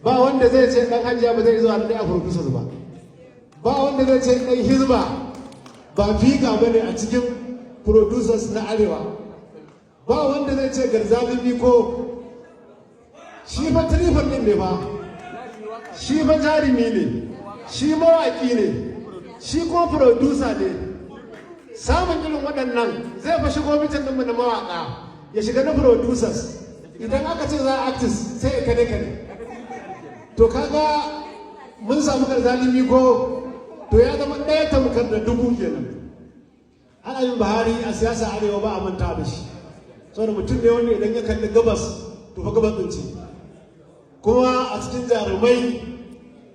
ba wanda zai ce dan hajiya ba zai zuwa da a producers ba wanda zai ce dan hizba ba figa bane a cikin producers na arewa, ba wanda zai ce garzalin biko shi fa trifon din ne ba, shi fa jarumi ne, shi mawaki ne, shi ko producer ne. Samun irin waɗannan zai fa shigo mitin ɗinmu na mawaƙa ya shiga na producers. Idan aka ce za a artist sai ya kane to kaga mun samu garzalin ko to ya zama ɗaya tamkar da dubu kenan. Ana yin Buhari a siyasa arewa ba a manta da shi, saboda mutum ne wanda idan ya kalli gabas to fa gabas ɗin ce, kuma a cikin jarumai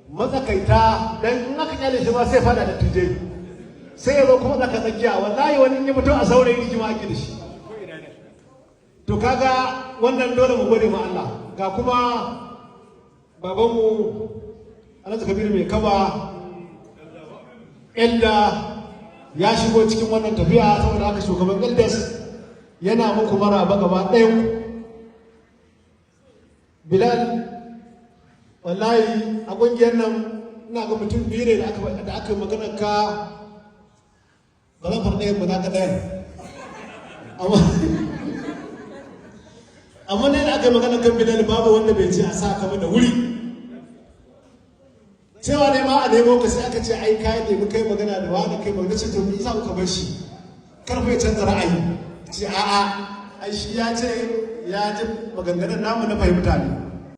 matsakaita dan in aka kyale shi ma sai fada da tuje sai ya zo kuma tsaka tsakiya. Wallahi wani in ya fito a saurayi rigima ake da shi. To kaga wannan dole mu gode ma Allah. Ga kuma babanmu Alhaji Kabiru mai kaba Elda ya shigo cikin wannan tafiya, saboda haka shugaban Eldas yana muku maraba gaba ɗayan. Bilal wallahi a ƙungiyar nan ina ga mutum biyu ne da aka yi maganar ka, ba zan farɗa yin ka ɗayan amma ne da aka yi maganar kan Bilal babu wanda bai ce a sa kama da wuri. Cewa ne ma a nemo ka sai aka ce ai kayan nemi kai magana da wani kai magana ce to me yasa muka bar shi karfe canza ra'ayi. Ce a'a ai shi ya ce ya ji maganganun namu na fahimta ne.